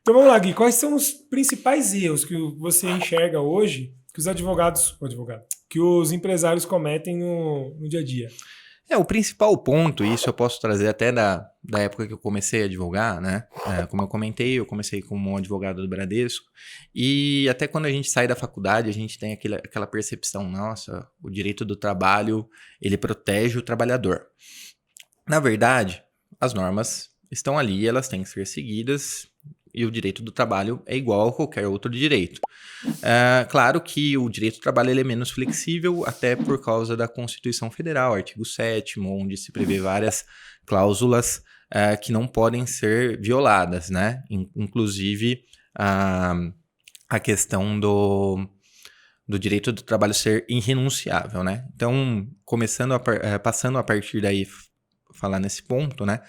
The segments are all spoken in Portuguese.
Então vamos lá, Gui. Quais são os principais erros que você enxerga hoje que os que os empresários cometem no dia a dia? O principal ponto, e isso eu posso trazer até da época que eu comecei a advogar, né? Como eu comentei, eu comecei como advogado do Bradesco, e até quando a gente sai da faculdade, a gente tem aquela percepção, nossa, o direito do trabalho, ele protege o trabalhador. Na verdade, as normas estão ali, elas têm que ser seguidas, e o direito do trabalho é igual a qualquer outro direito. Claro que o direito do trabalho ele é menos flexível, até por causa da Constituição Federal, artigo 7º, onde se prevê várias cláusulas que não podem ser violadas, né? Inclusive a questão do direito do trabalho ser irrenunciável, né? Então, passando a partir daí, falar nesse ponto, né?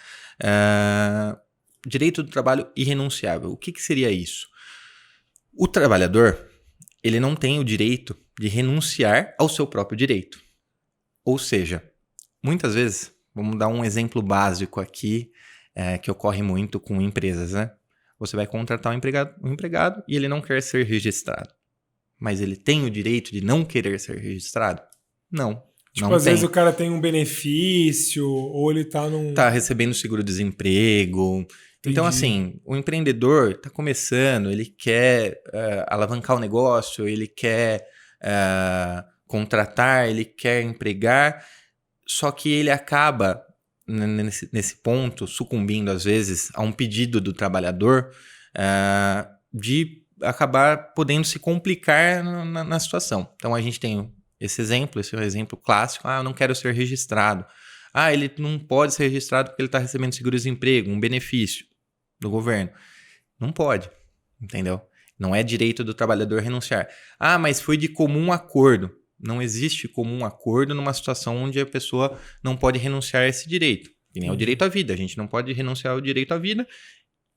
Direito do trabalho irrenunciável. O que seria isso? O trabalhador, ele não tem o direito de renunciar ao seu próprio direito. Ou seja, muitas vezes, vamos dar um exemplo básico aqui, que ocorre muito com empresas, né? Você vai contratar um empregado e ele não quer ser registrado. Mas ele tem o direito de não querer ser registrado? Não, Tipo, não às vezes tem. o cara tem um benefício ou ele tá num... Tá recebendo seguro-desemprego. Então, Entendi. assim, o empreendedor está começando, ele quer alavancar o negócio, ele quer contratar, ele quer empregar, só que ele acaba, nesse ponto, sucumbindo, às vezes, a um pedido do trabalhador de acabar podendo se complicar na situação. Então, a gente tem esse é um exemplo clássico. Eu não quero ser registrado. Ele não pode ser registrado porque ele está recebendo seguro-desemprego, um benefício do governo. Não pode, entendeu? Não é direito do trabalhador renunciar. Mas foi de comum acordo. Não existe comum acordo numa situação onde a pessoa não pode renunciar a esse direito. Que nem o direito à vida. A gente não pode renunciar ao direito à vida.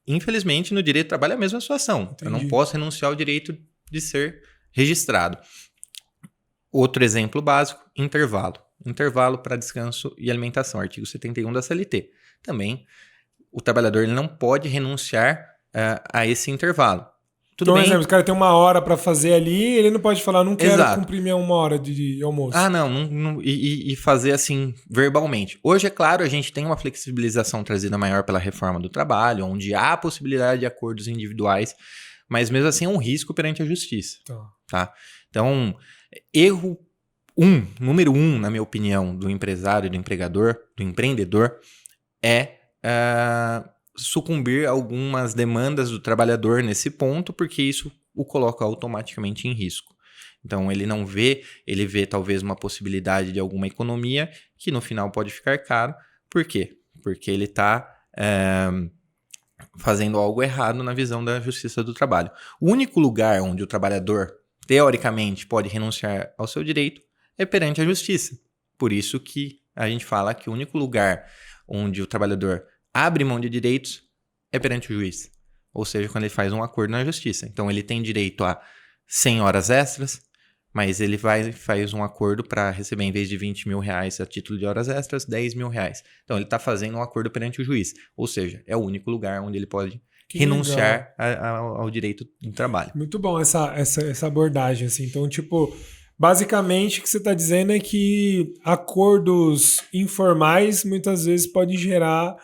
Infelizmente, no direito do trabalho é a mesma situação. Entendi. Eu não posso renunciar ao direito de ser registrado. Outro exemplo básico, intervalo. Intervalo para descanso e alimentação, artigo 71 da CLT. Também, o trabalhador ele não pode renunciar a esse intervalo. Tudo Então, por bem? exemplo, o cara tem uma hora para fazer ali, ele não pode falar, não quero Exato. cumprir minha uma hora de almoço. Não e fazer assim verbalmente. Hoje, é claro, a gente tem uma flexibilização trazida maior pela reforma do trabalho, onde há a possibilidade de acordos individuais, mas mesmo assim é um risco perante a justiça. Tá? Então, erro número um, na minha opinião, do empresário, do empregador, do empreendedor, é sucumbir a algumas demandas do trabalhador nesse ponto, porque isso o coloca automaticamente em risco. Então, ele vê talvez uma possibilidade de alguma economia que no final pode ficar caro. Por quê? Porque ele está fazendo algo errado na visão da Justiça do Trabalho. O único lugar onde o trabalhador, teoricamente, pode renunciar ao seu direito é perante a Justiça. Por isso que a gente fala que o único lugar onde o trabalhador abre mão de direitos é perante o juiz. Ou seja, quando ele faz um acordo na Justiça. Então, ele tem direito a 100 horas extras, mas ele faz um acordo para receber, em vez de 20 mil reais a título de horas extras, 10 mil reais. Então, ele está fazendo um acordo perante o juiz. Ou seja, é o único lugar onde ele pode renunciar ao direito do trabalho. Muito bom essa abordagem, assim. Então, tipo, basicamente o que você está dizendo é que acordos informais muitas vezes podem gerar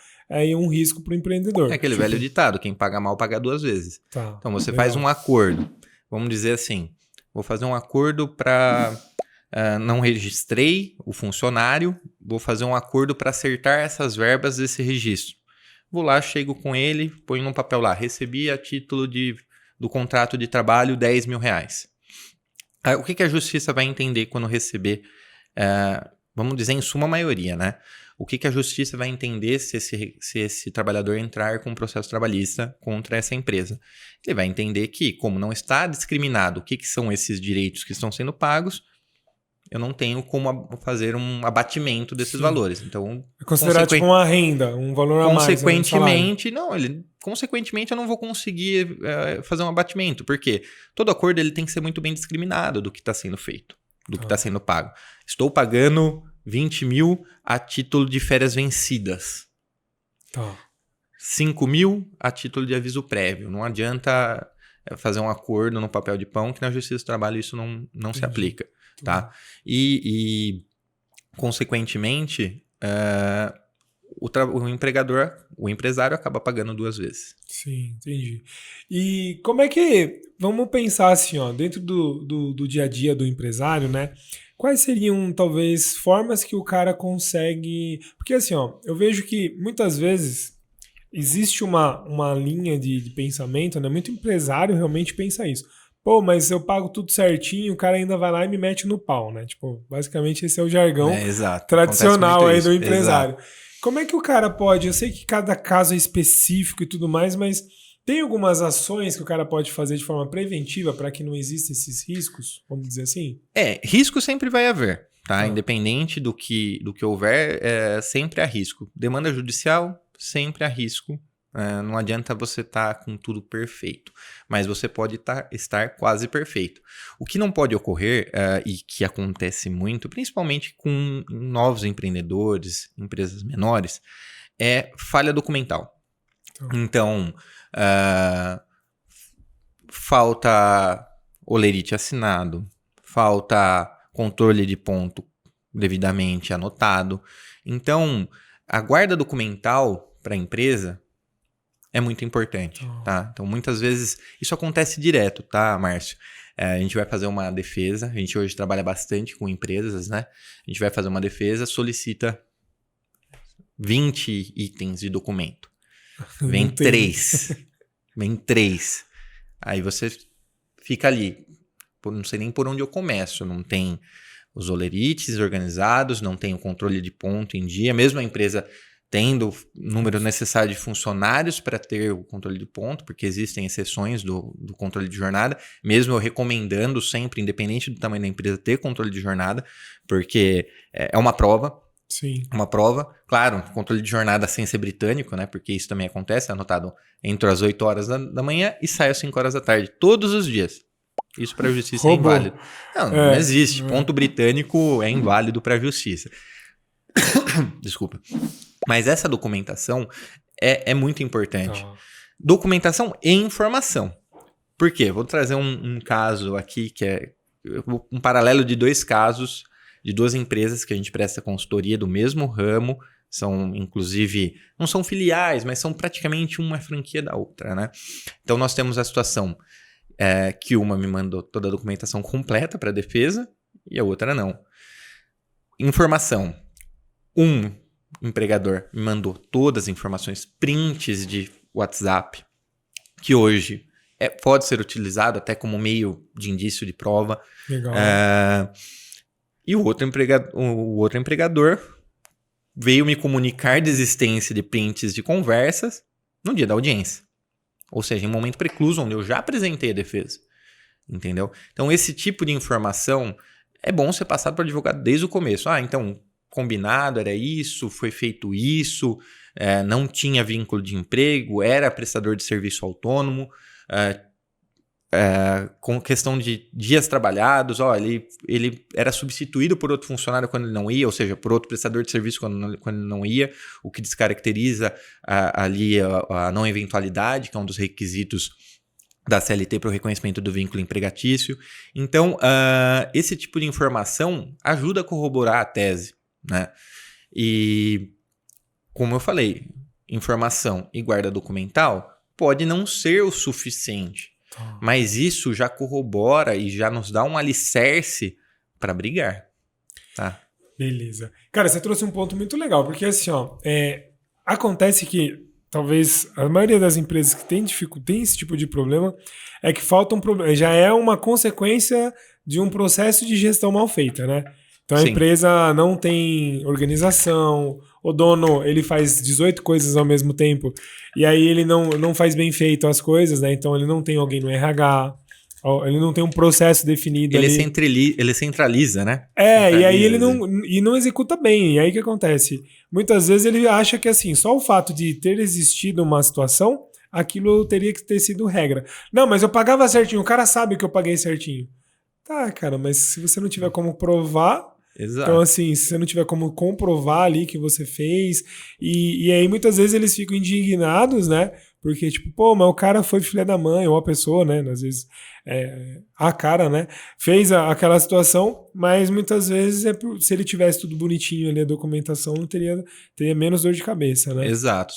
um risco para o empreendedor. É aquele velho ditado, quem paga mal paga duas vezes. Tá, Então, você legal. faz um acordo. Vamos dizer assim, vou fazer um acordo para... não registrei o funcionário, vou fazer um acordo para acertar essas verbas desse registro. Vou lá, chego com ele, ponho num papel lá, recebi a título do contrato de trabalho 10 mil reais. O que a justiça vai entender quando receber, vamos dizer em suma maioria, né? O que a justiça vai entender se esse trabalhador entrar com um processo trabalhista contra essa empresa? Ele vai entender que, como não está discriminado o que são esses direitos que estão sendo pagos, eu não tenho como fazer um abatimento desses valores. Então, é considerado tipo uma renda, um valor a mais. Consequentemente, eu não vou conseguir fazer um abatimento. Porque todo acordo ele tem que ser muito bem discriminado do que está sendo feito, do que está sendo pago. Estou pagando 20 mil a título de férias vencidas. 5.000 a título de aviso prévio. Não adianta fazer um acordo no papel de pão que na Justiça do Trabalho isso não se aplica, tá? E consequentemente, o empresário acaba pagando 2 vezes. Sim, entendi. E como é que... Vamos pensar assim, ó, dentro do dia a dia do empresário, né? Quais seriam, talvez, formas que o cara consegue... Porque assim, ó, eu vejo que muitas vezes existe uma linha de pensamento, né? Muito empresário realmente pensa isso. Pô, mas eu pago tudo certinho, o cara ainda vai lá e me mete no pau, né? Tipo, basicamente esse é o jargão tradicional aí do empresário. Exato. Como é que o cara pode... Eu sei que cada caso é específico e tudo mais, mas tem algumas ações que o cara pode fazer de forma preventiva para que não existam esses riscos, vamos dizer assim? Risco sempre vai haver, tá? Independente do que houver, sempre há risco. Demanda judicial, sempre há risco. Não adianta você estar com tudo perfeito, mas você pode estar quase perfeito. O que não pode ocorrer, e que acontece muito, principalmente com novos empreendedores, empresas menores, é falha documental. Então, falta holerite assinado, falta controle de ponto devidamente anotado. Então, a guarda documental para a empresa é muito importante, tá? Então, muitas vezes, isso acontece direto, tá, Márcio? A gente vai fazer uma defesa, a gente hoje trabalha bastante com empresas, né? A gente vai fazer uma defesa, solicita 20 itens de documento. Vem 3. Vem 3. Aí você fica ali. Não sei nem por onde eu começo. Não tem os olerites organizados, não tem o controle de ponto em dia. Mesmo a empresa tendo o número necessário de funcionários para ter o controle de ponto, porque existem exceções do controle de jornada, mesmo eu recomendando sempre, independente do tamanho da empresa, ter controle de jornada, porque é uma prova. Sim. Uma prova, claro, controle de jornada sem ser britânico, né? Porque isso também acontece, é anotado entre as 8 horas da manhã e sai às 5 horas da tarde, todos os dias. Isso para a justiça é inválido. Não existe. Ponto britânico é inválido para a justiça. Desculpa. Mas essa documentação é muito importante. Documentação e informação. Por quê? Vou trazer um caso aqui que é um paralelo de 2 casos de 2 empresas que a gente presta consultoria do mesmo ramo. São, inclusive, não são filiais, mas são praticamente uma franquia da outra, né? Então, nós temos a situação que uma me mandou toda a documentação completa para a defesa e a outra não. Informação. Um empregador me mandou todas as informações, prints de WhatsApp, que hoje pode ser utilizado até como meio de indício de prova. Legal. E o outro empregador veio me comunicar da existência de prints de conversas no dia da audiência. Ou seja, em momento precluso, onde eu já apresentei a defesa. Entendeu? Então, esse tipo de informação é bom ser passado para o advogado desde o começo. Então, combinado, era isso, foi feito isso, não tinha vínculo de emprego, era prestador de serviço autônomo, com questão de dias trabalhados, ele era substituído por outro funcionário quando ele não ia, ou seja, por outro prestador de serviço quando ele não ia, o que descaracteriza ali a não eventualidade, que é um dos requisitos da CLT para o reconhecimento do vínculo empregatício. Então, esse tipo de informação ajuda a corroborar a tese, né? E, como eu falei, informação e guarda documental pode não ser o suficiente, mas isso já corrobora e já nos dá um alicerce para brigar, tá? Beleza. Cara, você trouxe um ponto muito legal, porque assim, acontece que talvez a maioria das empresas que tem esse tipo de problema é que faltam já é uma consequência de um processo de gestão mal feita, né? Então a empresa não tem organização, o dono ele faz 18 coisas ao mesmo tempo e aí ele não faz bem feito as coisas, né? Então ele não tem alguém no RH, ele não tem um processo definido ele centraliza, né? E aí ele não executa bem. E aí o que acontece? Muitas vezes ele acha que assim, só o fato de ter existido uma situação, aquilo teria que ter sido regra. Não, mas eu pagava certinho, o cara sabe que eu paguei certinho. Tá, cara, mas se você não tiver como provar... Exato. Então, assim, se você não tiver como comprovar ali que você fez, e aí muitas vezes eles ficam indignados, né? Porque, tipo, pô, mas o cara foi filha da mãe, ou a pessoa, né? Às vezes, a cara, né? Fez aquela situação, mas muitas vezes se ele tivesse tudo bonitinho ali, a documentação, não teria menos dor de cabeça, né? Exato.